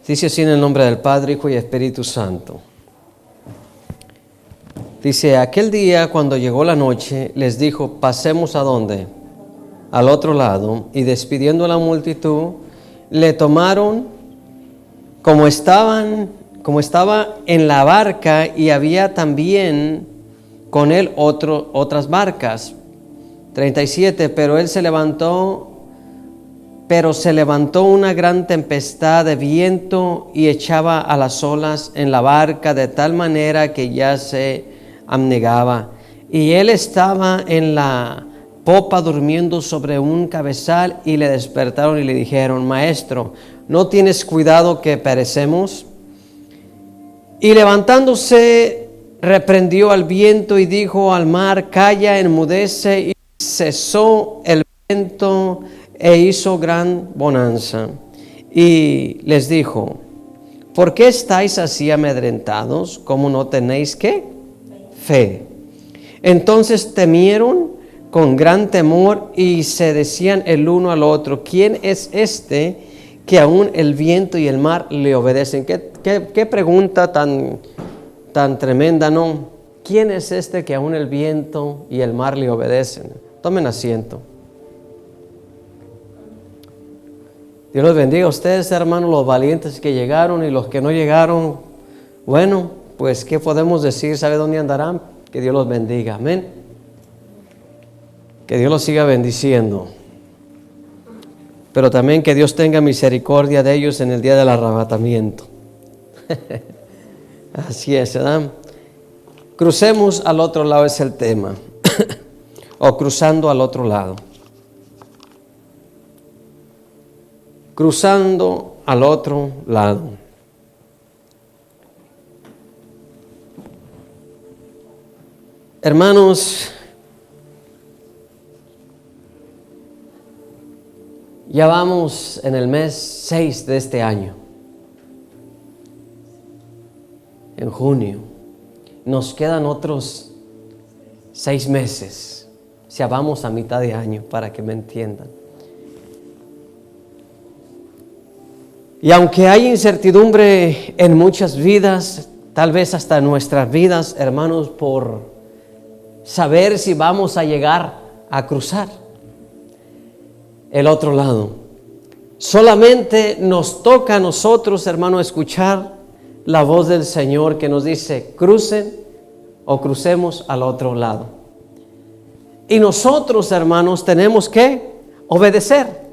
Dice así en el nombre del Padre, Hijo y Espíritu Santo. Dice, aquel día cuando llegó la noche, les dijo, pasemos ¿a dónde? Al otro lado. Y despidiendo a la multitud, le tomaron como estaba en la barca, y había también con él otras barcas. 37, pero se levantó una gran tempestad de viento y echaba a las olas en la barca de tal manera que ya se anegaba. Y él estaba en la popa durmiendo sobre un cabezal, y le despertaron y le dijeron, Maestro, ¿no tienes cuidado que perecemos? Y levantándose reprendió al viento y dijo al mar, calla, enmudece, y cesó el viento e hizo gran bonanza. Y les dijo, ¿por qué estáis así amedrentados? ¿Cómo no tenéis qué? Fe. Entonces temieron con gran temor y se decían el uno al otro, ¿quién es este que aún el viento y el mar le obedecen? ¿Qué pregunta tan tremenda, ¿no? ¿Quién es este que aún el viento y el mar le obedecen? Tomen asiento. Dios los bendiga a ustedes, hermanos, los valientes que llegaron y los que no llegaron. Bueno, pues, ¿qué podemos decir? ¿Sabe dónde andarán? Que Dios los bendiga. Amén. Que Dios los siga bendiciendo. Pero también que Dios tenga misericordia de ellos en el día del arrebatamiento. Así es, ¿verdad? Crucemos al otro lado es el tema. O cruzando al otro lado. Cruzando al otro lado. Hermanos, ya vamos en el mes 6 de este año. En junio. Nos quedan otros 6 meses. Ya vamos a mitad de año, para que me entiendan. Y aunque hay incertidumbre en muchas vidas, tal vez hasta en nuestras vidas, hermanos, por saber si vamos a llegar a cruzar el otro lado. Solamente nos toca a nosotros, hermanos, escuchar la voz del Señor que nos dice, crucen o crucemos al otro lado. Y nosotros, hermanos, tenemos que obedecer.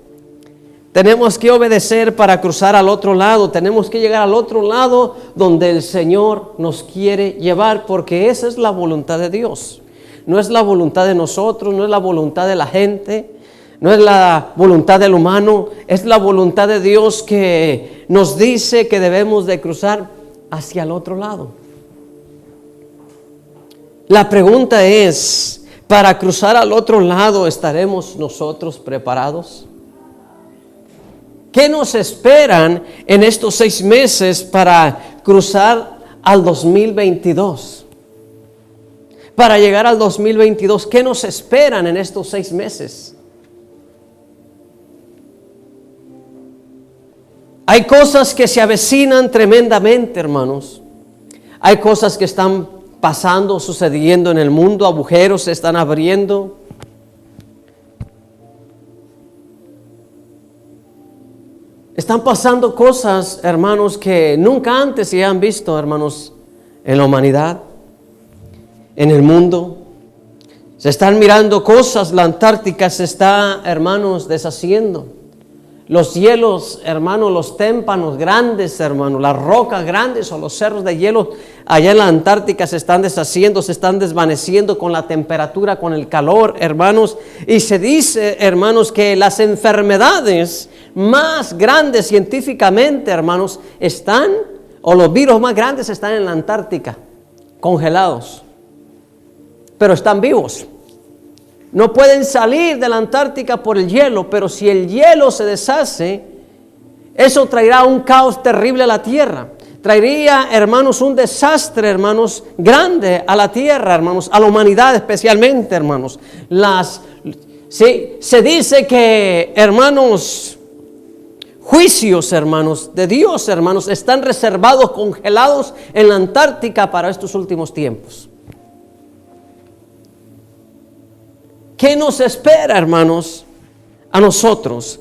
Tenemos que obedecer para cruzar al otro lado. Tenemos que llegar al otro lado donde el Señor nos quiere llevar, porque esa es la voluntad de Dios. No es la voluntad de nosotros, no es la voluntad de la gente, no es la voluntad del humano, es la voluntad de Dios que nos dice que debemos de cruzar hacia el otro lado. La pregunta es, ¿para cruzar al otro lado estaremos nosotros preparados? ¿Qué nos esperan en estos 6 meses para cruzar al 2022? Para llegar al 2022, ¿qué nos esperan en estos 6 meses? Hay cosas que se avecinan tremendamente, hermanos. Hay cosas que están pasando, sucediendo en el mundo, agujeros se están abriendo. Están pasando cosas, hermanos, que nunca antes se han visto, hermanos, en la humanidad, en el mundo. Se están mirando cosas, la Antártica se está, hermanos, deshaciendo. Los hielos, hermanos, los témpanos grandes, hermanos, las rocas grandes o los cerros de hielo allá en la Antártica se están deshaciendo, se están desvaneciendo con la temperatura, con el calor, hermanos. Y se dice, hermanos, que las enfermedades más grandes científicamente, hermanos, están, o los virus más grandes están en la Antártica, congelados, pero están vivos. No pueden salir de la Antártica por el hielo, pero si el hielo se deshace, eso traerá un caos terrible a la tierra. Traería, hermanos, un desastre, hermanos, grande a la tierra, hermanos, a la humanidad especialmente, hermanos. Se dice que, hermanos, juicios, hermanos, de Dios, hermanos, están reservados, congelados en la Antártica para estos últimos tiempos. ¿Qué nos espera, hermanos, a nosotros?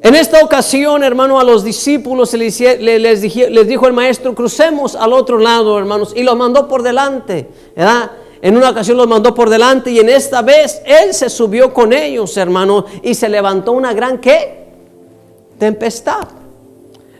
En esta ocasión, hermano, a los discípulos les dijo el maestro: crucemos al otro lado, hermanos, y los mandó por delante, ¿verdad? En una ocasión los mandó por delante, y en esta vez Él se subió con ellos, hermano, y se levantó una gran, ¿qué? Tempestad.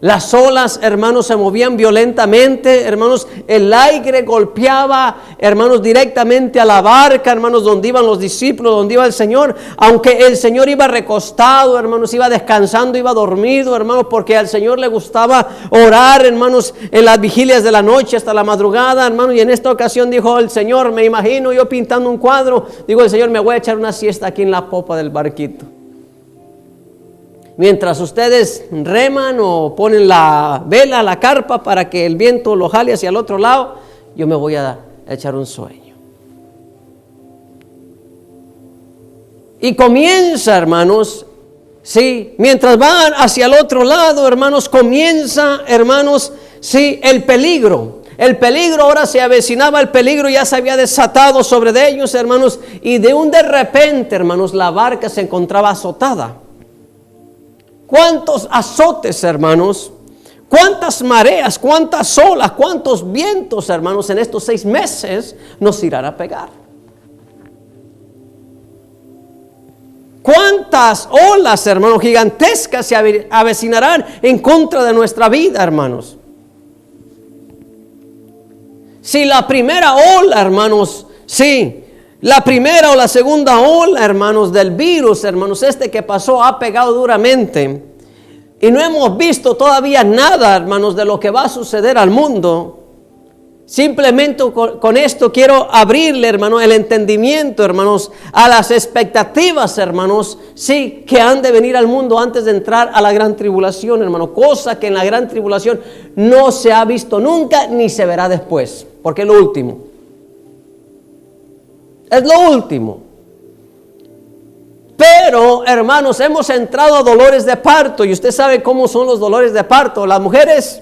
Las olas, hermanos, se movían violentamente, hermanos. El aire golpeaba, hermanos, directamente a la barca, hermanos, donde iban los discípulos, donde iba el Señor. Aunque el Señor iba recostado, hermanos, iba descansando, iba dormido, hermanos, porque al Señor le gustaba orar, hermanos, en las vigilias de la noche hasta la madrugada, hermanos. Y en esta ocasión dijo el Señor, me imagino yo pintando un cuadro, digo el Señor, me voy a echar una siesta aquí en la popa del barquito. Mientras ustedes reman o ponen la vela, la carpa para que el viento lo jale hacia el otro lado, yo me voy a echar un sueño. Y comienza, hermanos, sí, mientras van hacia el otro lado, hermanos, comienza, hermanos, sí, el peligro. El peligro ahora se avecinaba, el peligro ya se había desatado sobre de ellos, hermanos, y de repente, hermanos, la barca se encontraba azotada. ¿Cuántos azotes, hermanos? ¿Cuántas mareas? ¿Cuántas olas? ¿Cuántos vientos, hermanos, en estos 6 meses nos irán a pegar? ¿Cuántas olas, hermanos, gigantescas se avecinarán en contra de nuestra vida, hermanos? Si la primera ola, hermanos, sí, la primera o la segunda ola, hermanos, del virus, hermanos, que pasó ha pegado duramente, y no hemos visto todavía nada, hermanos, de lo que va a suceder al mundo. Simplemente con esto quiero abrirle, hermanos, el entendimiento, hermanos, a las expectativas, hermanos, sí, que han de venir al mundo antes de entrar a la gran tribulación, hermano. Cosa que en la gran tribulación no se ha visto nunca ni se verá después, porque es lo último. Es lo último. Pero, hermanos, hemos entrado a dolores de parto, y usted sabe cómo son los dolores de parto. Las mujeres,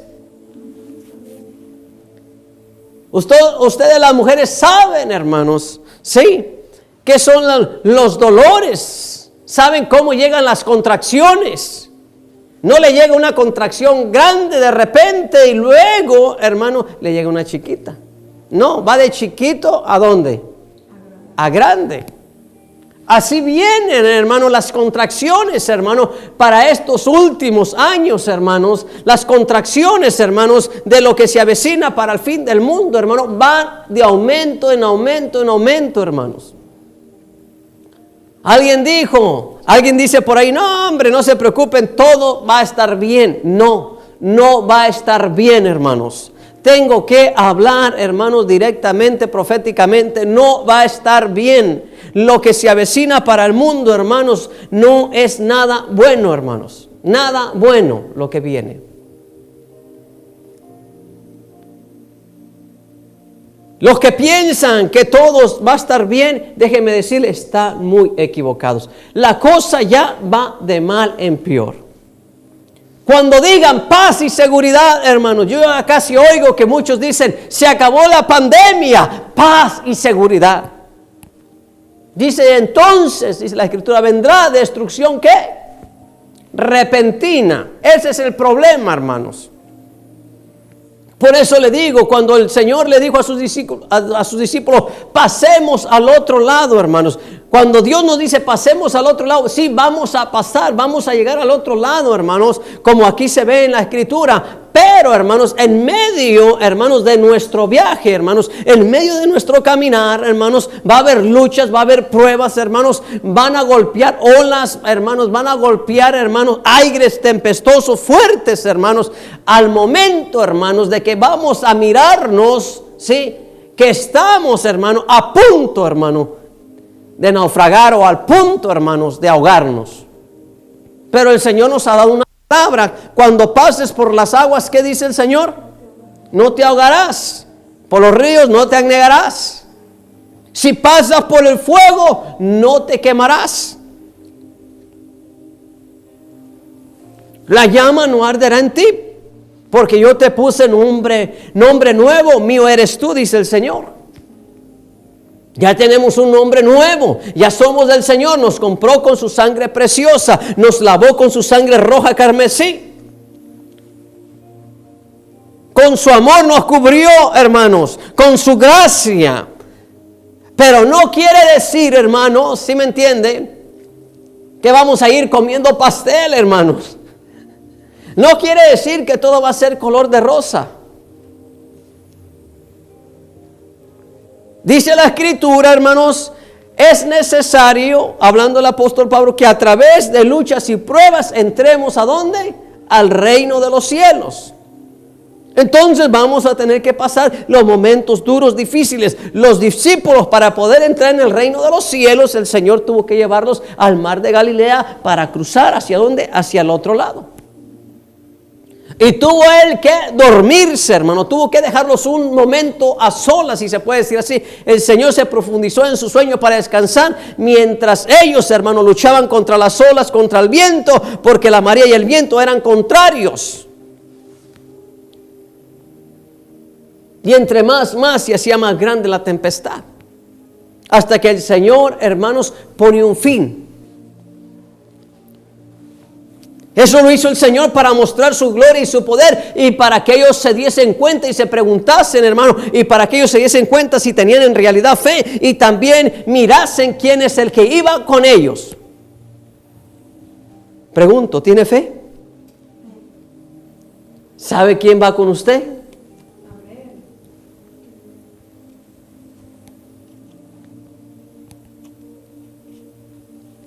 ustedes las mujeres saben, hermanos, sí, qué son los dolores. Saben cómo llegan las contracciones. No le llega una contracción grande de repente y luego, hermano, le llega una chiquita. No, va de chiquito ¿a dónde? A grande. Así vienen, hermanos, las contracciones, hermanos, para estos últimos años, hermanos. Las contracciones, hermanos, de lo que se avecina para el fin del mundo, hermanos, van de aumento en aumento en aumento, hermanos. Alguien dice por ahí, no, hombre, no se preocupen, todo va a estar bien. No va a estar bien, hermanos. Tengo que hablar, hermanos, directamente, proféticamente, no va a estar bien. Lo que se avecina para el mundo, hermanos, no es nada bueno, hermanos. Nada bueno lo que viene. Los que piensan que todo va a estar bien, déjenme decirles, están muy equivocados. La cosa ya va de mal en peor. Cuando digan paz y seguridad, hermanos, yo casi oigo que muchos dicen, se acabó la pandemia, paz y seguridad. Dice entonces, dice la Escritura, vendrá destrucción, ¿qué? Repentina. Ese es el problema, hermanos. Por eso le digo, cuando el Señor le dijo a sus discípulos, pasemos al otro lado, hermanos. Cuando Dios nos dice pasemos al otro lado, sí, vamos a pasar, vamos a llegar al otro lado, hermanos, como aquí se ve en la Escritura. Pero, hermanos, en medio, hermanos, de nuestro viaje, hermanos, en medio de nuestro caminar, hermanos, va a haber luchas, va a haber pruebas, hermanos, van a golpear olas, hermanos, van a golpear, hermanos, aires tempestuosos fuertes, hermanos, al momento, hermanos, de que vamos a mirarnos, sí, que estamos, hermanos, a punto, hermano, de naufragar o al punto, hermanos, de ahogarnos. Pero el Señor nos ha dado una palabra. Cuando pases por las aguas, ¿qué dice el Señor? no te ahogarás. Por los ríos no te anegarás. Si pasas por el fuego, no te quemarás. La llama no arderá en ti, porque yo te puse nombre nuevo, mío eres tú, dice el Señor. Ya tenemos un nombre nuevo, ya somos del Señor, nos compró con su sangre preciosa, nos lavó con su sangre roja carmesí. Con su amor nos cubrió, hermanos, con su gracia. Pero no quiere decir, hermanos, ¿sí me entiende? Que vamos a ir comiendo pastel, hermanos. No quiere decir que todo va a ser color de rosa. Dice la Escritura, hermanos, es necesario, hablando el apóstol Pablo, que a través de luchas y pruebas entremos ¿a dónde? Al reino de los cielos. Entonces vamos a tener que pasar los momentos duros, difíciles. Los discípulos, para poder entrar en el reino de los cielos, el Señor tuvo que llevarlos al mar de Galilea para cruzar ¿hacia dónde? Hacia el otro lado. Y tuvo él que dormirse, hermano. Tuvo que dejarlos un momento a solas, si se puede decir así. El Señor se profundizó en su sueño para descansar, mientras ellos, hermano, luchaban contra las olas, contra el viento, porque la marea y el viento eran contrarios. Y entre más se hacía más grande la tempestad. Hasta que el Señor, hermanos, pone un fin. Eso lo hizo el Señor para mostrar su gloria y su poder, y para que ellos se diesen cuenta y se preguntasen, hermano, y para que ellos se diesen cuenta si tenían en realidad fe, y también mirasen quién es el que iba con ellos. Pregunto, ¿tiene fe? ¿Sabe quién va con usted?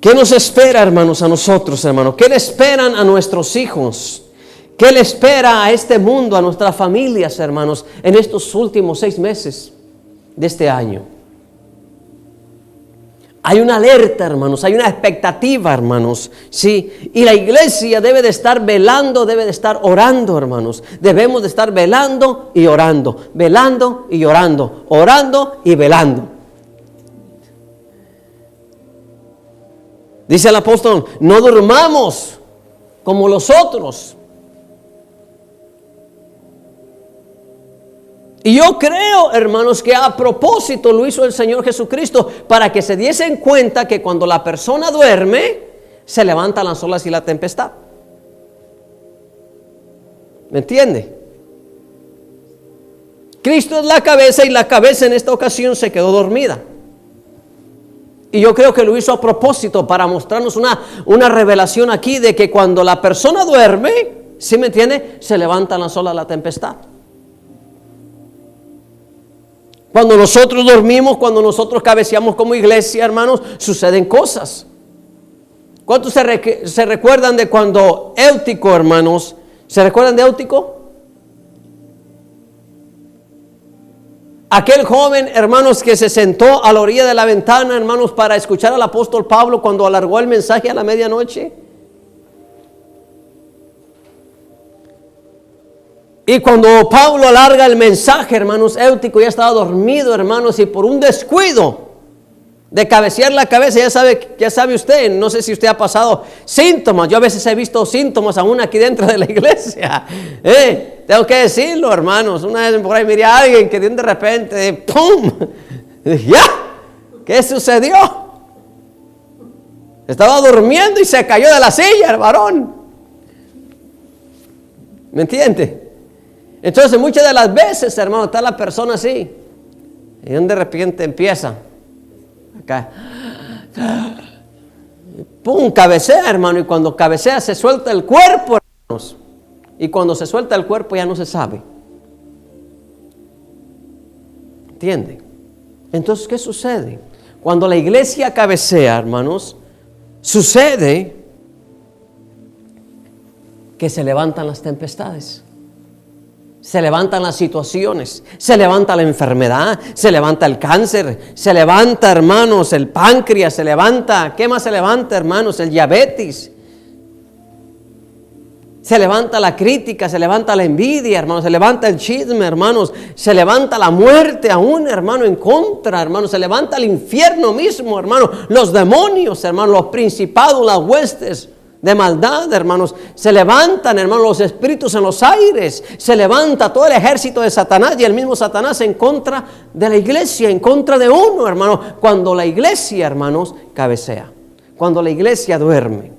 ¿Qué nos espera, hermanos, a nosotros, hermanos? ¿Qué le esperan a nuestros hijos? ¿Qué le espera a este mundo, a nuestras familias, hermanos, en estos últimos 6 meses de este año? Hay una alerta, hermanos, hay una expectativa, hermanos, sí. Y la iglesia debe de estar velando, debe de estar orando, hermanos. Debemos de estar velando y orando, velando y orando, orando y velando. Dice el apóstol, no durmamos como los otros. Y yo creo, hermanos, que a propósito lo hizo el Señor Jesucristo para que se diesen cuenta que cuando la persona duerme, se levantan las olas y la tempestad. ¿Me entiende? Cristo es la cabeza y la cabeza en esta ocasión se quedó dormida. Y yo creo que lo hizo a propósito para mostrarnos una revelación aquí de que cuando la persona duerme, ¿sí me entiende? Se levantan las olas de la tempestad. Cuando nosotros dormimos, cuando nosotros cabeceamos como iglesia, hermanos, suceden cosas. ¿Cuántos se recuerdan de cuando Eutico, hermanos? ¿Se recuerdan de Eutico? Aquel joven, hermanos, que se sentó a la orilla de la ventana, hermanos, para escuchar al apóstol Pablo cuando alargó el mensaje a la medianoche. Y cuando Pablo alarga el mensaje, hermanos, Eutico ya estaba dormido, hermanos, y por un descuido de cabecear la cabeza, ya sabe usted, no sé si usted ha pasado síntomas. Yo a veces he visto síntomas aún aquí dentro de la iglesia. Tengo que decirlo, hermanos. Una vez por ahí miré a alguien que de repente, ¡pum! ¡Ya! ¿Qué sucedió? Estaba durmiendo y se cayó de la silla el varón. ¿Me entiende? Entonces muchas de las veces, hermano, está la persona así. Y de repente empieza acá, ¡pum! Cabecea, hermano, y cuando cabecea se suelta el cuerpo, hermanos, y cuando se suelta el cuerpo ya no se sabe. ¿Entiende? Entonces, ¿qué sucede? Cuando la iglesia cabecea, hermanos, sucede que se levantan las tempestades. Se levantan las situaciones, se levanta la enfermedad, se levanta el cáncer, se levanta, hermanos, el páncreas, se levanta, ¿qué más se levanta, hermanos? El diabetes. Se levanta la crítica, se levanta la envidia, hermanos, se levanta el chisme, hermanos, se levanta la muerte aún, hermano, en contra, hermanos, se levanta el infierno mismo, hermano, los demonios, hermanos, los principados, las huestes de maldad, hermanos, se levantan, hermanos, los espíritus en los aires, se levanta todo el ejército de Satanás y el mismo Satanás en contra de la iglesia, en contra de uno, hermano, cuando la iglesia, hermanos, cabecea, cuando la iglesia duerme.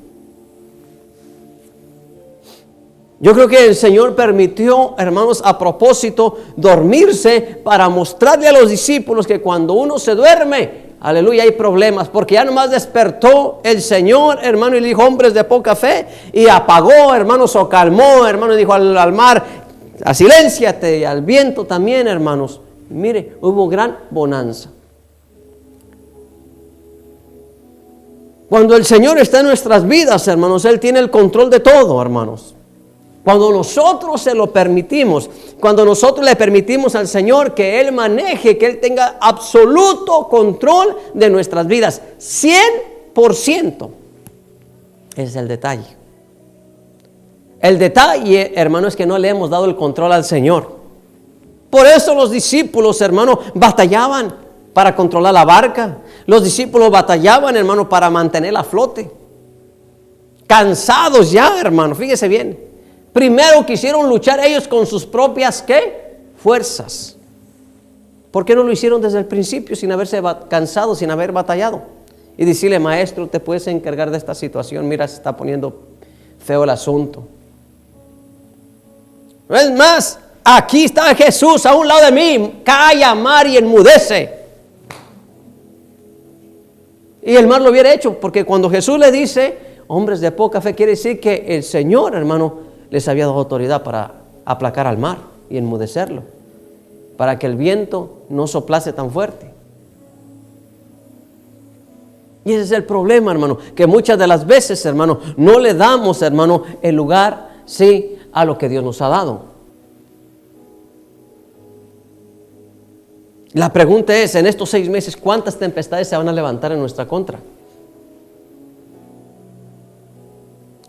Yo creo que el Señor permitió, hermanos, a propósito, dormirse para mostrarle a los discípulos que cuando uno se duerme, aleluya, hay problemas, porque ya nomás despertó el Señor, hermano, y le dijo, hombres de poca fe, y apagó, hermanos, o calmó, hermano, y dijo al mar, silénciate, y al viento también, hermanos. Y mire, hubo gran bonanza. Cuando el Señor está en nuestras vidas, hermanos, Él tiene el control de todo, hermanos. Cuando nosotros se lo permitimos, cuando nosotros le permitimos al Señor que Él maneje, que Él tenga absoluto control de nuestras vidas, 100%, ese es el detalle. El detalle, hermano, es que no le hemos dado el control al Señor. Por eso los discípulos, hermano, batallaban para controlar la barca. Los discípulos batallaban, hermano, para mantenerla a flote. Cansados ya, hermano, fíjese bien. Primero quisieron luchar ellos con sus propias, ¿qué? Fuerzas. ¿Por qué no lo hicieron desde el principio sin haberse cansado, sin haber batallado? Y decirle, maestro, ¿te puedes encargar de esta situación? Mira, se está poniendo feo el asunto. No es más, aquí está Jesús a un lado de mí. Calla, mar, y enmudece. Y el mar lo hubiera hecho, porque cuando Jesús le dice, hombres de poca fe, quiere decir que el Señor, hermano, les había dado autoridad para aplacar al mar y enmudecerlo, para que el viento no soplase tan fuerte. Y ese es el problema, hermano, que muchas de las veces, hermano, no le damos, hermano, el lugar, sí, a lo que Dios nos ha dado. La pregunta es, en estos 6 meses, ¿cuántas tempestades se van a levantar en nuestra contra?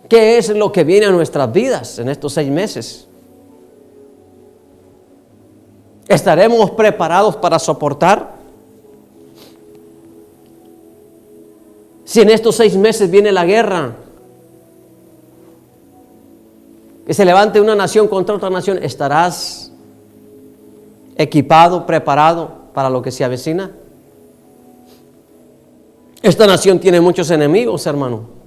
¿Qué es lo que viene a nuestras vidas en estos 6 meses? ¿Estaremos preparados para soportar? Si en estos 6 meses viene la guerra, que se levante una nación contra otra nación, ¿estarás equipado, preparado para lo que se avecina? Esta nación tiene muchos enemigos, hermano.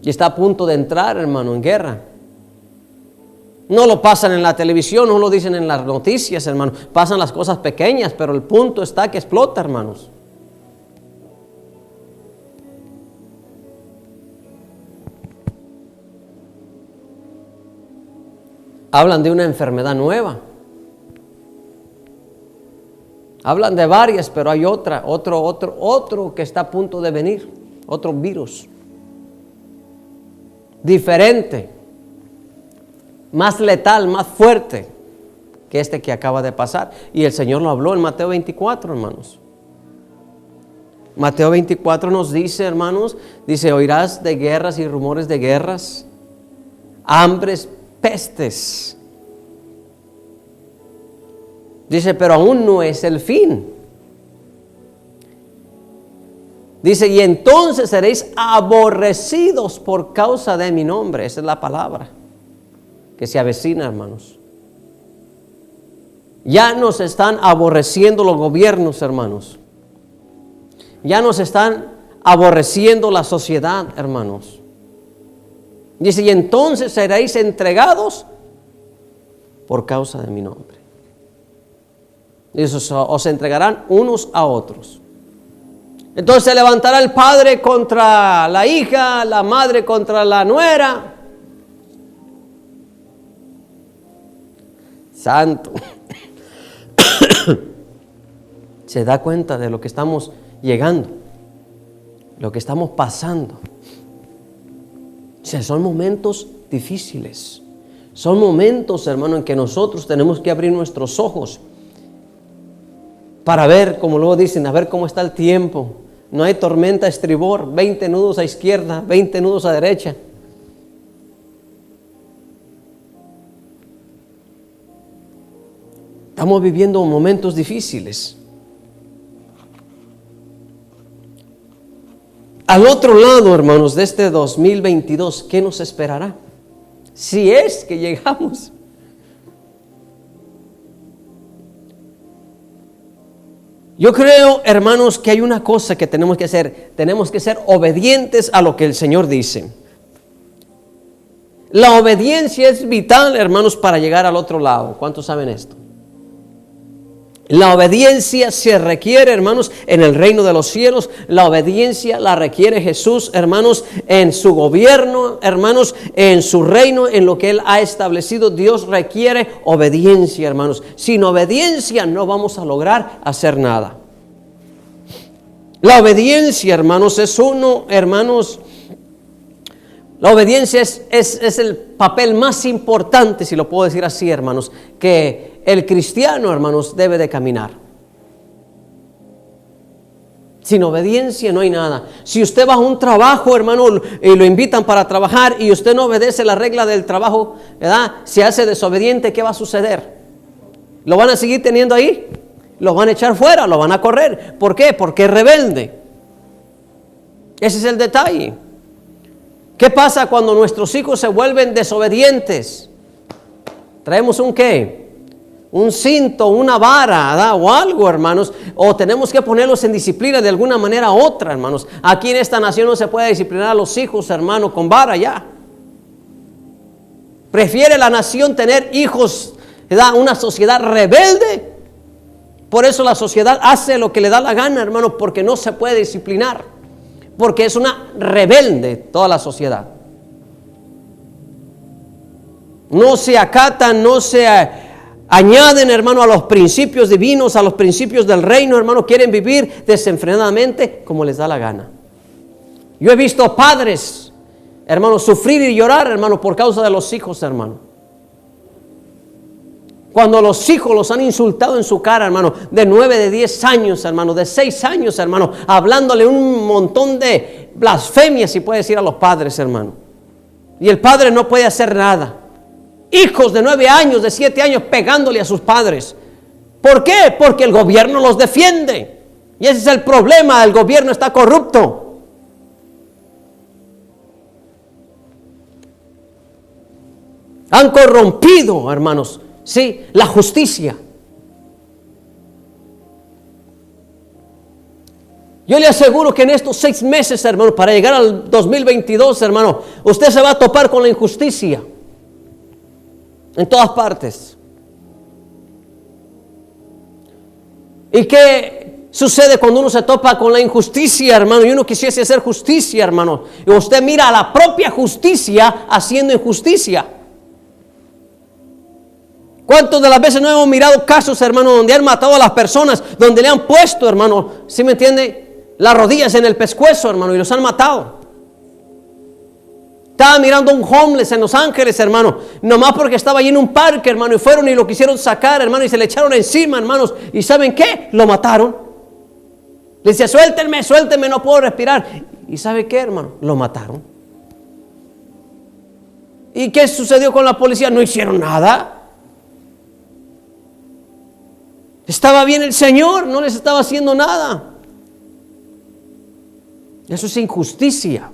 Y está a punto de entrar, hermano, en guerra. No lo pasan en la televisión, no lo dicen en las noticias, hermano. Pasan las cosas pequeñas, pero el punto está que explota, hermanos. Hablan de una enfermedad nueva. Hablan de varias, pero hay otro que está a punto de venir. Otro virus. Diferente, más letal, más fuerte que este que acaba de pasar. Y el Señor lo habló en Mateo 24, hermanos. Mateo 24 nos dice, hermanos, dice, oirás de guerras y rumores de guerras, hambres, pestes. Dice, pero aún no es el fin. Dice, y entonces seréis aborrecidos por causa de mi nombre. Esa es la palabra que se avecina, hermanos. Ya nos están aborreciendo los gobiernos, hermanos. Ya nos están aborreciendo la sociedad, hermanos. Dice, y entonces seréis entregados por causa de mi nombre. Dice, os entregarán unos a otros. Entonces se levantará el padre contra la hija, la madre contra la nuera. Santo. Se da cuenta de lo que estamos llegando, lo que estamos pasando. O sea, son momentos difíciles. Son momentos, hermano, en que nosotros tenemos que abrir nuestros ojos para ver, como luego dicen, a ver cómo está el tiempo. No hay tormenta a estribor, 20 nudos a izquierda, 20 nudos a derecha. Estamos viviendo momentos difíciles. Al otro lado, hermanos, de este 2022, ¿qué nos esperará? Si es que llegamos. Yo creo, hermanos, que hay una cosa que tenemos que hacer. Tenemos que ser obedientes a lo que el Señor dice. La obediencia es vital, hermanos, para llegar al otro lado. ¿Cuántos saben esto? La obediencia se requiere, hermanos, en el reino de los cielos. La obediencia la requiere Jesús, hermanos, en su gobierno, hermanos, en su reino, en lo que Él ha establecido. Dios requiere obediencia, hermanos. Sin obediencia no vamos a lograr hacer nada. La obediencia, hermanos, es la obediencia es el papel más importante, si lo puedo decir así, hermanos, que el cristiano, hermanos, debe de caminar. Sin obediencia no hay nada. Si usted va a un trabajo, hermano, y lo invitan para trabajar y usted no obedece la regla del trabajo, ¿verdad? Se hace desobediente, ¿qué va a suceder? ¿Lo van a seguir teniendo ahí? ¿Lo van a echar fuera? ¿Lo van a correr? ¿Por qué? Porque es rebelde. Ese es el detalle. ¿Qué pasa cuando nuestros hijos se vuelven desobedientes? Traemos un ¿qué? Un cinto, una vara, ¿verdad? O algo, hermanos, o tenemos que ponerlos en disciplina de alguna manera u otra, hermanos. Aquí en esta nación no se puede disciplinar a los hijos, hermanos, con vara ya. Prefiere la nación tener hijos, ¿verdad? Una sociedad rebelde. Por eso la sociedad hace lo que le da la gana, hermanos, porque no se puede disciplinar, porque es una rebelde toda la sociedad. No se acatan, no se añaden, hermano, a los principios divinos, a los principios del reino, hermano. Quieren vivir desenfrenadamente como les da la gana. Yo he visto padres, hermano, sufrir y llorar, hermano, por causa de los hijos, hermano. Cuando los hijos los han insultado en su cara, hermano, de 9, de 10 años, hermano, de 6 años, hermano, hablándole un montón de blasfemias, si puede decir, a los padres, hermano. Y el padre no puede hacer nada. Hijos de 9 años, de 7 años, pegándole a sus padres. ¿Por qué? Porque el gobierno los defiende. Y ese es el problema, el gobierno está corrupto. Han corrompido, hermanos, sí, la justicia. Yo le aseguro que en estos 6 meses, hermano, para llegar al 2022, hermano, usted se va a topar con la injusticia en todas partes. ¿Y qué sucede cuando uno se topa con la injusticia, hermano? Y uno quisiese hacer justicia, hermano, y usted mira a la propia justicia haciendo injusticia. ¿Cuántas de las veces no hemos mirado casos, hermano, donde han matado a las personas, donde le han puesto, hermano, ¿sí me entiende?, las rodillas en el pescuezo, hermano, y los han matado? Estaba mirando a un homeless en Los Ángeles, hermano, nomás porque estaba allí en un parque, hermano, y fueron y lo quisieron sacar, hermano, y se le echaron encima, hermanos, y ¿saben qué? Lo mataron. Le decía, suéltenme, suéltenme, no puedo respirar. ¿Y sabe qué, hermano? Lo mataron. ¿Y qué sucedió con la policía? No hicieron nada. Estaba bien el Señor, no les estaba haciendo nada. Eso es injusticia.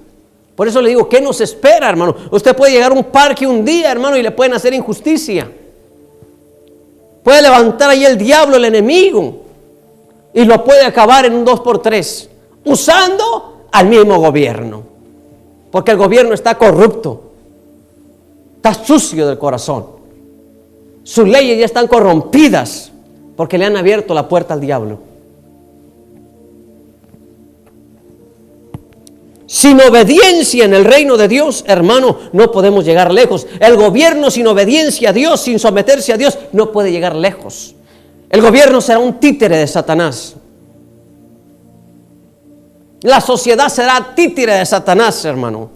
Por eso le digo, ¿qué nos espera, hermano? Usted puede llegar a un parque un día, hermano, y le pueden hacer injusticia. Puede levantar ahí el diablo, el enemigo, y lo puede acabar en un 2x3, usando al mismo gobierno. Porque el gobierno está corrupto, está sucio del corazón. Sus leyes ya están corrompidas, porque le han abierto la puerta al diablo. Sin obediencia en el reino de Dios, hermano, no podemos llegar lejos. El gobierno sin obediencia a Dios, sin someterse a Dios, no puede llegar lejos. El gobierno será un títere de Satanás. La sociedad será títere de Satanás, hermano.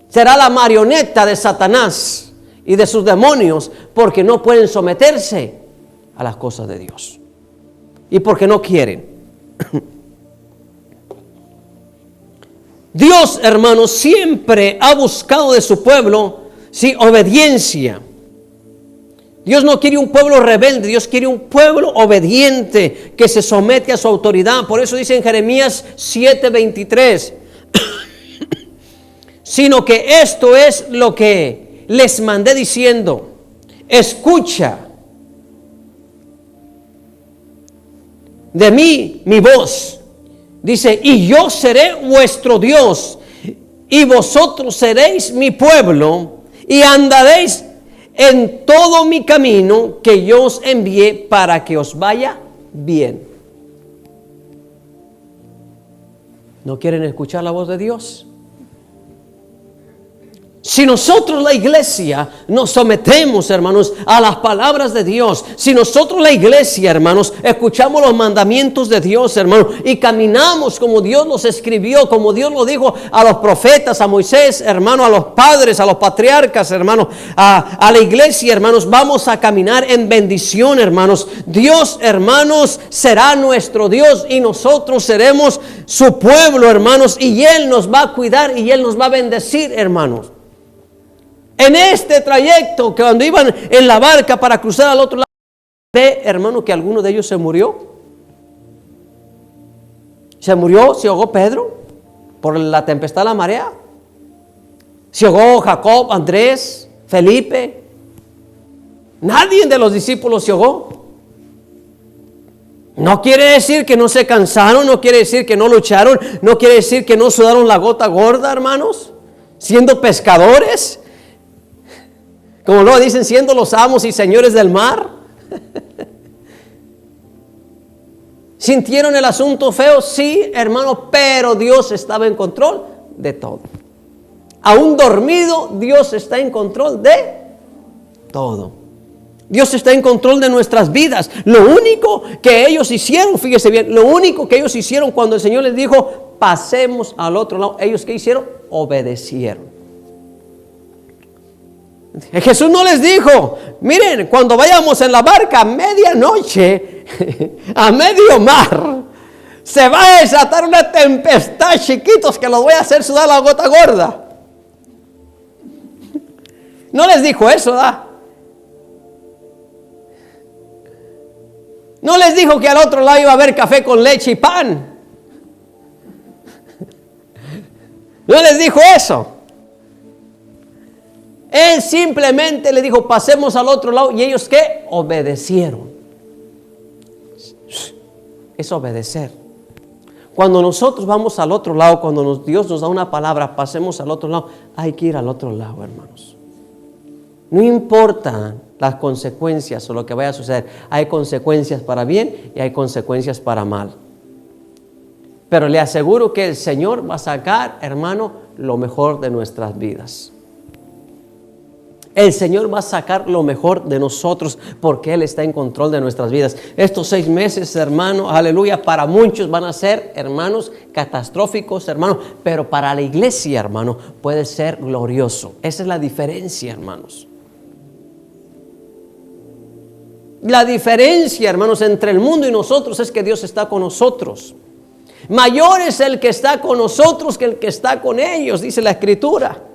Será la marioneta de Satanás y de sus demonios, porque no pueden someterse a las cosas de Dios. Y porque no quieren. Dios, hermanos, siempre ha buscado de su pueblo, sí, obediencia. Dios no quiere un pueblo rebelde, Dios quiere un pueblo obediente que se somete a su autoridad. Por eso dice en Jeremías 7:23, sino que esto es lo que les mandé diciendo, escucha de mí mi voz. Dice, y yo seré vuestro Dios, y vosotros seréis mi pueblo, y andaréis en todo mi camino que yo os envié para que os vaya bien. ¿No quieren escuchar la voz de Dios? Si nosotros la iglesia nos sometemos, hermanos, a las palabras de Dios, si nosotros la iglesia, hermanos, escuchamos los mandamientos de Dios, hermanos, y caminamos como Dios los escribió, como Dios lo dijo a los profetas, a Moisés, hermano, a los padres, a los patriarcas, hermanos, a la iglesia, hermanos, vamos a caminar en bendición, hermanos. Dios, hermanos, será nuestro Dios y nosotros seremos su pueblo, hermanos, y Él nos va a cuidar y Él nos va a bendecir, hermanos. En este trayecto, que cuando iban en la barca para cruzar al otro lado, ve, hermano, que alguno de ellos se murió. Se ahogó Pedro por la tempestad de la marea. Se ahogó Jacob, Andrés, Felipe. Nadie de los discípulos se ahogó. No quiere decir que no se cansaron, no quiere decir que no lucharon, no quiere decir que no sudaron la gota gorda, hermanos, siendo pescadores. Como lo dicen, siendo los amos y señores del mar. ¿Sintieron el asunto feo? Sí, hermano, pero Dios estaba en control de todo. Aún dormido, Dios está en control de todo. Dios está en control de nuestras vidas. Lo único que ellos hicieron, fíjese bien, lo único que ellos hicieron cuando el Señor les dijo, pasemos al otro lado, ellos ¿qué hicieron? Obedecieron. Jesús no les dijo, miren, cuando vayamos en la barca a medianoche, a medio mar, se va a desatar una tempestad, chiquitos, que los voy a hacer sudar la gota gorda. No les dijo eso, ¿verdad? No les dijo que al otro lado iba a haber café con leche y pan. No les dijo eso. Él simplemente le dijo, pasemos al otro lado. ¿Y ellos qué? Obedecieron. Es obedecer. Cuando nosotros vamos al otro lado, cuando Dios nos da una palabra, pasemos al otro lado, hay que ir al otro lado, hermanos. No importa las consecuencias o lo que vaya a suceder. Hay consecuencias para bien y hay consecuencias para mal. Pero le aseguro que el Señor va a sacar, hermano, lo mejor de nuestras vidas. El Señor va a sacar lo mejor de nosotros porque Él está en control de nuestras vidas. Estos 6 meses, hermano, aleluya, para muchos van a ser, hermanos, catastróficos, hermanos, pero para la iglesia, hermano, puede ser glorioso. Esa es la diferencia, hermanos. La diferencia, hermanos, entre el mundo y nosotros es que Dios está con nosotros. Mayor es el que está con nosotros que el que está con ellos, dice la Escritura.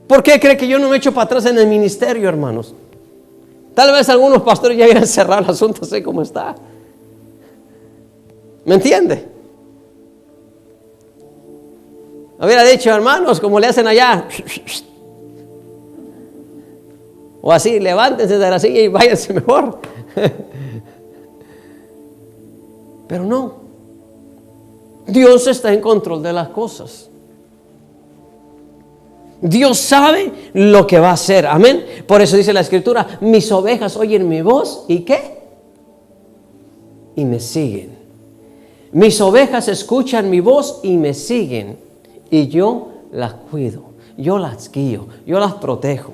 ¿Por qué cree que yo no me echo para atrás en el ministerio, hermanos? Tal vez algunos pastores ya hubieran cerrado el asunto, sé cómo está. ¿Me entiende? Hubiera dicho, hermanos, como le hacen allá. O así, levántense de la silla y váyanse mejor. Pero no. Dios está en control de las cosas. Dios sabe lo que va a hacer, amén. Por eso dice la Escritura, mis ovejas oyen mi voz, ¿y qué? Y me siguen. Mis ovejas escuchan mi voz y me siguen. Y yo las cuido, yo las guío, yo las protejo.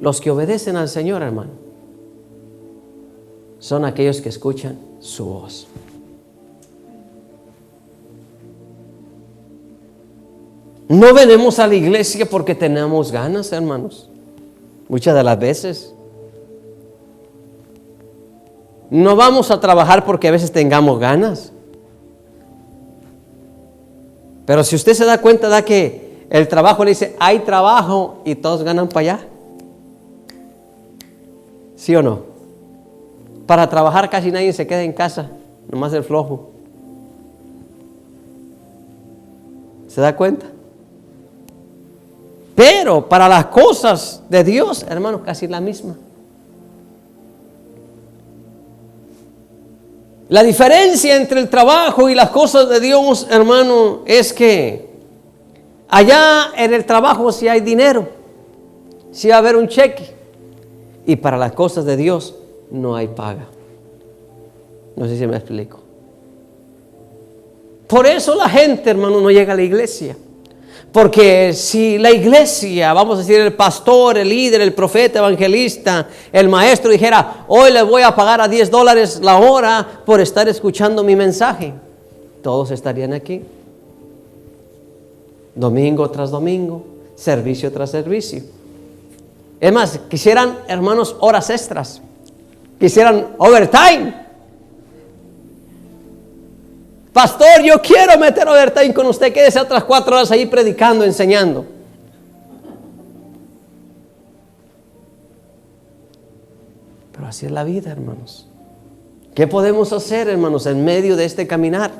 Los que obedecen al Señor, hermano, son aquellos que escuchan su voz. No venimos a la iglesia porque tenemos ganas, hermanos. Muchas de las veces. No vamos a trabajar porque a veces tengamos ganas. Pero si usted se da cuenta de que el trabajo le dice, hay trabajo y todos ganan para allá. ¿Sí o no? Para trabajar casi nadie se queda en casa, nomás el flojo. ¿Se da cuenta? Pero para las cosas de Dios, hermanos, casi la misma. La diferencia entre el trabajo y las cosas de Dios, hermano, es que allá en el trabajo sí hay dinero, sí va a haber un cheque, y para las cosas de Dios no hay paga. No sé si me explico. Por eso la gente, hermano, no llega a la iglesia. Porque si la iglesia, vamos a decir el pastor, el líder, el profeta, evangelista, el maestro dijera, hoy les voy a pagar a $10 la hora por estar escuchando mi mensaje, todos estarían aquí. Domingo tras domingo, servicio tras servicio. Es más, quisieran, hermanos, horas extras. Quisieran overtime. Pastor, yo quiero meter overtime con usted. Quédese otras 4 horas ahí predicando, enseñando. Pero así es la vida, hermanos. ¿Qué podemos hacer, hermanos, en medio de este caminar?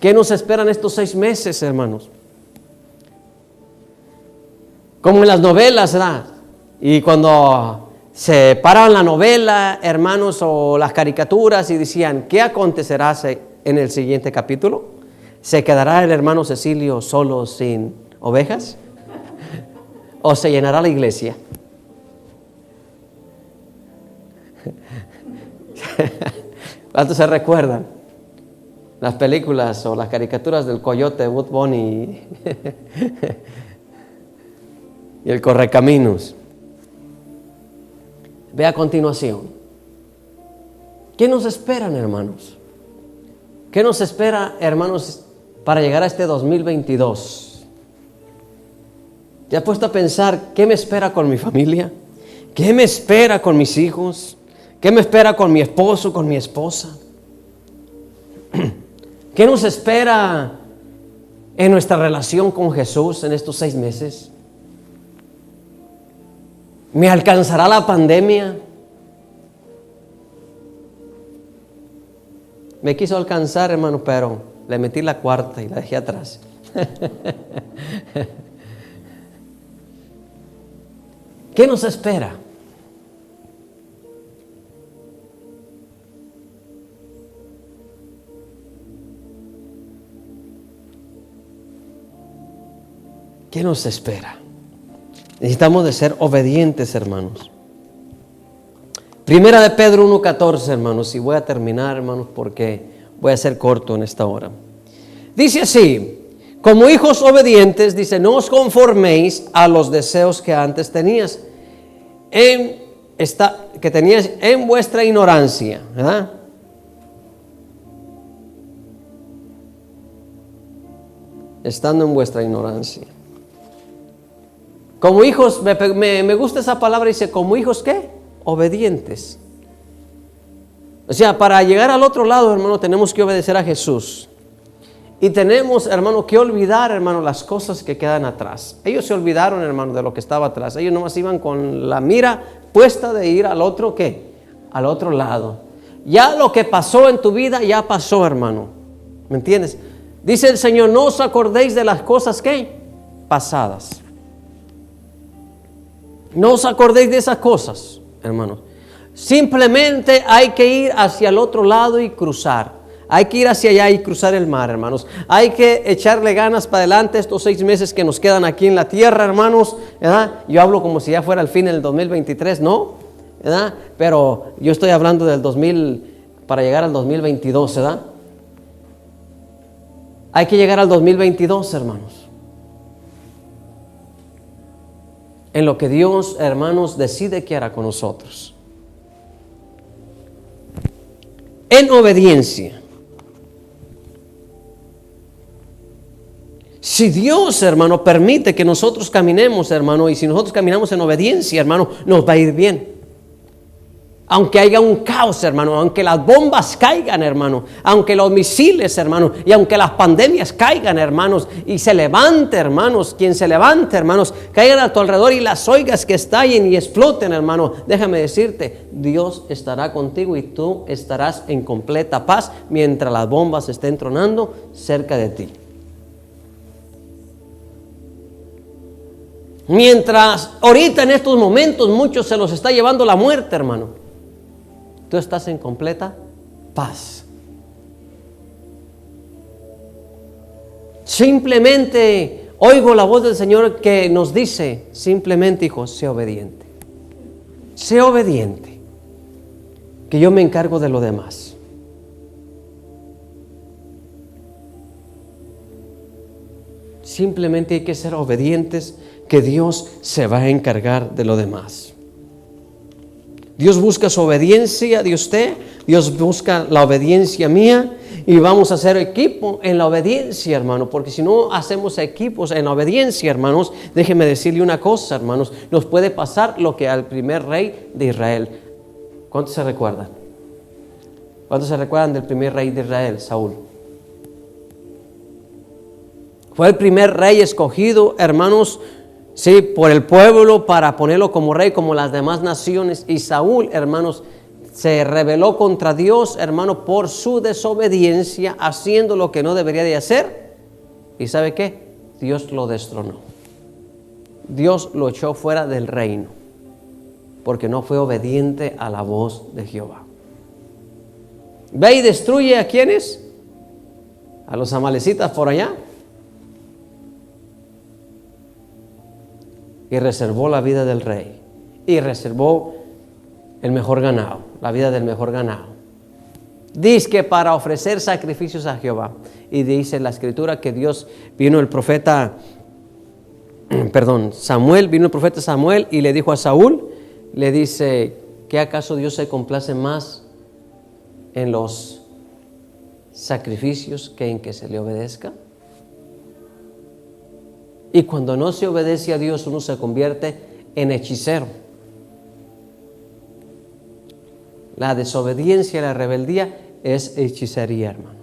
¿Qué nos esperan estos 6 meses, hermanos? Como en las novelas, ¿verdad? Y cuando se paraban la novela, hermanos, o las caricaturas y decían, ¿qué acontecerá en el siguiente capítulo? ¿Se quedará el hermano Cecilio solo sin ovejas? ¿O se llenará la iglesia? ¿Cuántos se recuerdan las películas o las caricaturas del coyote, Bugs Bunny y el correcaminos? Ve a continuación. ¿Qué nos esperan, hermanos? ¿Qué nos espera, hermanos, para llegar a este 2022? ¿Te has puesto a pensar qué me espera con mi familia? ¿Qué me espera con mis hijos? ¿Qué me espera con mi esposo, con mi esposa? ¿Qué nos espera en nuestra relación con Jesús en estos 6 meses? ¿Me alcanzará la pandemia? Me quiso alcanzar, hermano, pero le metí la cuarta y la dejé atrás. ¿Qué nos espera? ¿Qué nos espera? Necesitamos de ser obedientes, hermanos. Primera de Pedro 1:14, hermanos, y voy a terminar, hermanos, porque voy a ser corto en esta hora. Dice así, como hijos obedientes, dice, no os conforméis a los deseos que antes tenías, que tenías en vuestra ignorancia, ¿verdad? Estando en vuestra ignorancia. Como hijos, me gusta esa palabra, dice, como hijos, ¿qué? Obedientes. O sea, para llegar al otro lado, hermano, tenemos que obedecer a Jesús. Y tenemos, hermano, que olvidar, hermano, las cosas que quedan atrás. Ellos se olvidaron, hermano, de lo que estaba atrás. Ellos nomás iban con la mira puesta de ir al otro, ¿qué? Al otro lado. Ya lo que pasó en tu vida, ya pasó, hermano. ¿Me entiendes? Dice el Señor, no os acordéis de las cosas, ¿qué? Pasadas. No os acordéis de esas cosas, hermanos. Simplemente hay que ir hacia el otro lado y cruzar. Hay que ir hacia allá y cruzar el mar, hermanos. Hay que echarle ganas para adelante estos 6 meses que nos quedan aquí en la tierra, hermanos, ¿verdad? Yo hablo como si ya fuera el fin del 2023, ¿no? ¿Verdad? Pero yo estoy hablando del 2000 para llegar al 2022, ¿verdad? Hay que llegar al 2022, hermanos. En lo que Dios, hermanos, decide que hará con nosotros. En obediencia. Si Dios, hermano, permite que nosotros caminemos, hermano, y si nosotros caminamos en obediencia, hermano, nos va a ir bien. Aunque haya un caos, hermano, aunque las bombas caigan, hermano, aunque los misiles, hermano, y aunque las pandemias caigan, hermanos, y se levante, hermanos, quien se levante, hermanos, caigan a tu alrededor y las oigas que estallen y exploten, hermano, déjame decirte, Dios estará contigo y tú estarás en completa paz mientras las bombas estén tronando cerca de ti. Mientras ahorita en estos momentos muchos se los está llevando la muerte, hermano, tú estás en completa paz. Simplemente oigo la voz del Señor que nos dice, simplemente, hijo, sé obediente. Sé obediente, que yo me encargo de lo demás. Simplemente hay que ser obedientes, que Dios se va a encargar de lo demás. Dios busca su obediencia de usted, Dios busca la obediencia mía, y vamos a hacer equipo en la obediencia, hermano, porque si no hacemos equipos en la obediencia, hermanos, déjeme decirle una cosa, hermanos, nos puede pasar lo que al primer rey de Israel. ¿Cuántos se recuerdan? ¿Cuántos se recuerdan del primer rey de Israel, Saúl? Fue el primer rey escogido, hermanos, sí, por el pueblo para ponerlo como rey, como las demás naciones. Y Saúl, hermanos, se rebeló contra Dios, hermano, por su desobediencia, haciendo lo que no debería de hacer. ¿Y sabe qué? Dios lo destronó. Dios lo echó fuera del reino, porque no fue obediente a la voz de Jehová. Ve y destruye a quienes, a los amalecitas por allá, y reservó la vida del rey, y reservó el mejor ganado, la vida del mejor ganado. Dice que para ofrecer sacrificios a Jehová. Y dice la escritura que Dios vino el profeta, Samuel, vino el profeta Samuel y le dijo a Saúl, le dice, ¿qué acaso Dios se complace más en los sacrificios que en que se le obedezca? Y cuando no se obedece a Dios, uno se convierte en hechicero. La desobediencia y la rebeldía es hechicería, hermano.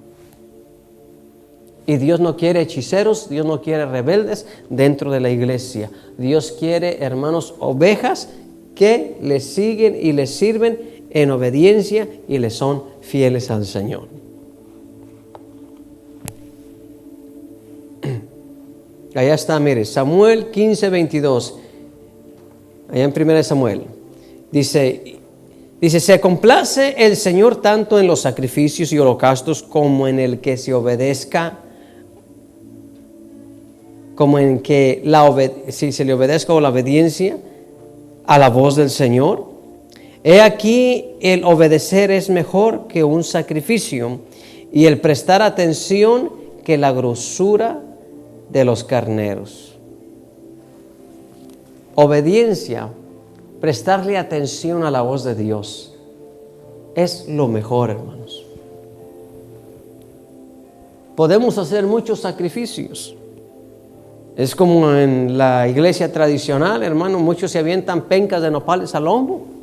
Y Dios no quiere hechiceros, Dios no quiere rebeldes dentro de la iglesia. Dios quiere, hermanos, ovejas que le siguen y le sirven en obediencia y le son fieles al Señor. Allá está, mire, Samuel 15:22. Allá en 1 Samuel. Dice, se complace el Señor tanto en los sacrificios y holocaustos como en el que se obedezca, como en que si se le obedezca o la obediencia a la voz del Señor. He aquí, el obedecer es mejor que un sacrificio, y el prestar atención que la grosura de los carneros. Obediencia, prestarle atención a la voz de Dios, es lo mejor, hermanos. Podemos hacer muchos sacrificios. Es como en la iglesia tradicional, hermano, muchos se avientan pencas de nopales al hombro.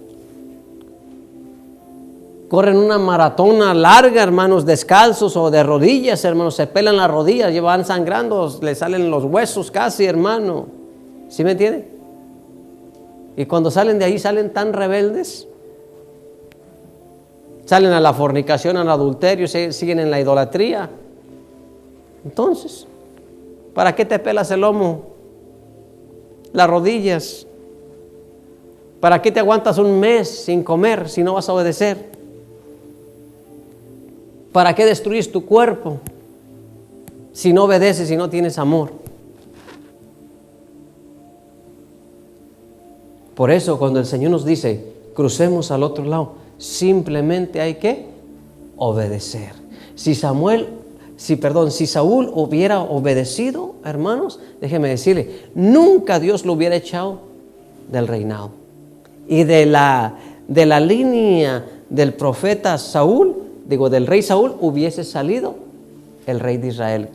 Corren una maratona larga, hermanos, descalzos o de rodillas, hermanos, se pelan las rodillas, llevan sangrando, le salen los huesos casi, hermano. ¿Sí me entiende? Y cuando salen de ahí, salen tan rebeldes. Salen a la fornicación, al adulterio, siguen en la idolatría. Entonces, ¿para qué te pelas el lomo? Las rodillas. ¿Para qué te aguantas un mes sin comer si no vas a obedecer? ¿Para qué destruyes tu cuerpo si no obedeces, si no tienes amor? Por eso cuando el Señor nos dice, crucemos al otro lado, simplemente hay que obedecer. Si Saúl hubiera obedecido, hermanos, déjeme decirle, nunca Dios lo hubiera echado del reinado. Y de la línea del profeta Saúl, del rey Saúl, hubiese salido el rey de Israel.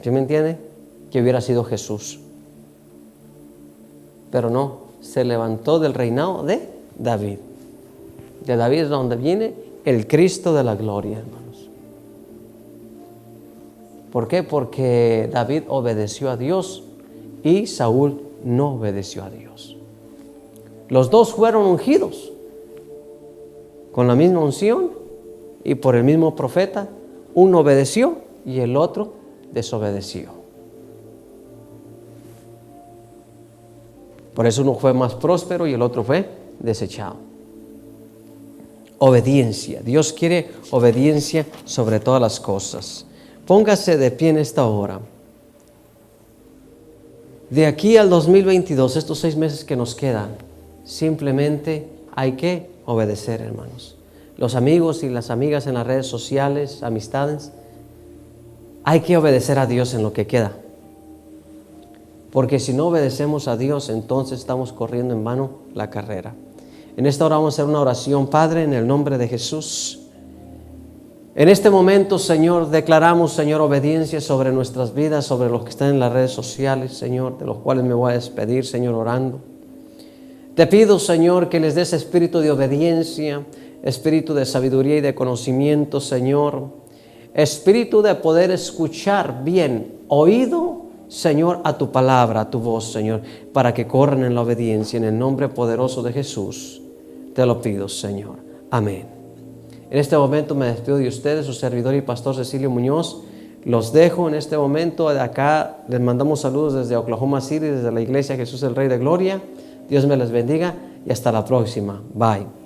¿Sí me entiende? Que hubiera sido Jesús. Pero no, se levantó del reinado de David. De David es donde viene el Cristo de la gloria, hermanos. ¿Por qué? Porque David obedeció a Dios y Saúl no obedeció a Dios. Los dos fueron ungidos con la misma unción y por el mismo profeta. Uno obedeció y el otro desobedeció. Por eso uno fue más próspero y el otro fue desechado. Obediencia. Dios quiere obediencia sobre todas las cosas. Póngase de pie en esta hora. De aquí al 2022, estos 6 meses que nos quedan, simplemente hay que obedecer, hermanos. Los amigos y las amigas en las redes sociales, amistades, hay que obedecer a Dios en lo que queda. Porque si no obedecemos a Dios, entonces estamos corriendo en vano la carrera. En esta hora vamos a hacer una oración. Padre, en el nombre de Jesús. En este momento, Señor, declaramos, Señor, obediencia sobre nuestras vidas, sobre los que están en las redes sociales, Señor, de los cuales me voy a despedir, Señor, orando. Te pido, Señor, que les des espíritu de obediencia, espíritu de sabiduría y de conocimiento, Señor. Espíritu de poder escuchar bien, oído, Señor, a tu palabra, a tu voz, Señor, para que corran en la obediencia. En el nombre poderoso de Jesús, te lo pido, Señor. Amén. En este momento me despido de ustedes, su servidor y pastor Cecilio Muñoz. Los dejo en este momento. De acá les mandamos saludos desde Oklahoma City, desde la iglesia Jesús el Rey de Gloria. Dios me les bendiga y hasta la próxima. Bye.